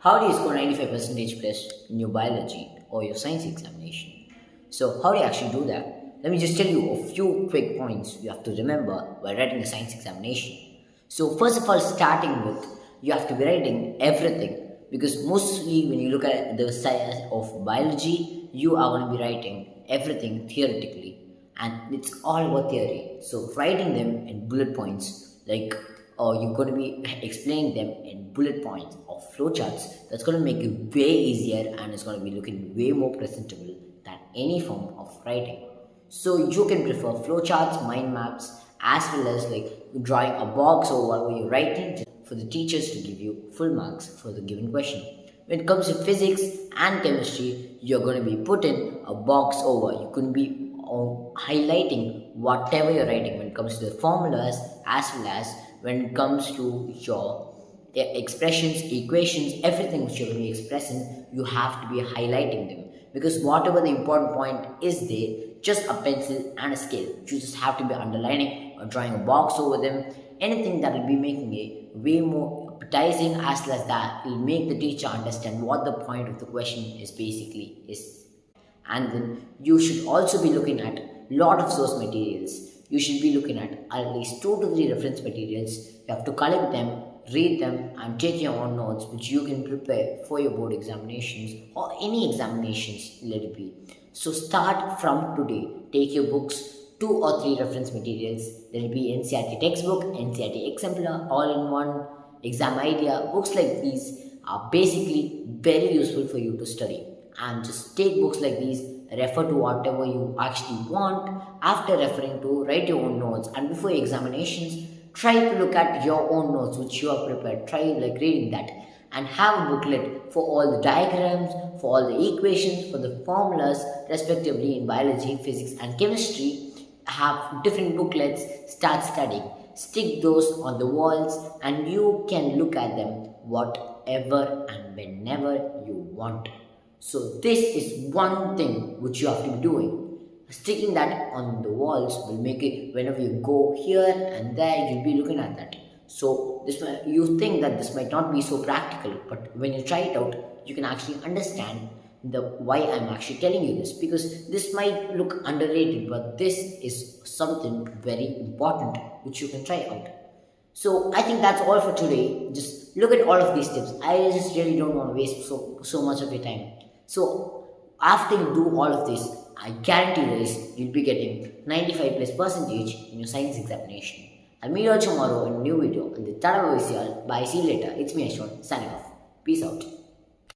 How do you score 95 percentage plus in your biology or your science examination? So how do you actually do that? Let me just tell you a few quick points you have to remember while writing a science examination. So first of all, starting with, you have to be writing everything, because mostly when you look at the science of biology, you are going to be writing everything theoretically, and it's all about theory. So writing them in bullet points, like, or you're going to be explaining them in bullet points or flowcharts, that's going to make it way easier, and it's going to be looking way more presentable than any form of writing. So you can prefer flowcharts, mind maps, as well as like drawing a box or whatever you're writing for the teachers to give you full marks for the given question. When it comes to physics and chemistry, you're going to be putting a box over. You couldn't be highlighting whatever you're writing when it comes to the formulas, as well as when it comes to your expressions, equations, everything which you're going to be expressing, you have to be highlighting them, because whatever the important point is there, just a pencil and a scale, you just have to be underlining or drawing a box over them. Anything that will be making it way more appetizing, as well as that will make the teacher understand what the point of the question is basically is. And then you should also be looking at lot of source materials. You should be looking at least 2 to 3 reference materials. You have to collect them, read them, and take your own notes, which you can prepare for your board examinations or any examinations, let it be. So start from today. Take your books, 2 or 3 reference materials. There will be NCERT textbook, NCERT exemplar, all-in-one, exam idea. Books like these are basically very useful for you to study. And just take books like these, refer to whatever you actually want. After referring to, write your own notes, and before your examinations, try to look at your own notes which you have prepared. Try like reading that, and have a booklet for all the diagrams, for all the equations, for the formulas respectively in biology, physics and chemistry. Have different booklets, start studying, stick those on the walls, and you can look at them whatever and whenever you want. So this is one thing which you have to be doing. Sticking that on the walls will make it, whenever you go here and there, you'll be looking at that. So this you think that this might not be so practical, but when you try it out, you can actually understand the why I'm actually telling you this, because this might look underrated, but this is something very important which you can try out. So I think that's all for today. Just look at all of these tips. I just really don't want to waste so much of your time. So after you do all of this, I guarantee this, you'll be getting 95 plus percentage in your science examination. I'll meet you all tomorrow in a new video. And the Tata Bye. See you later. It's me, Ashwin, signing off. Peace out.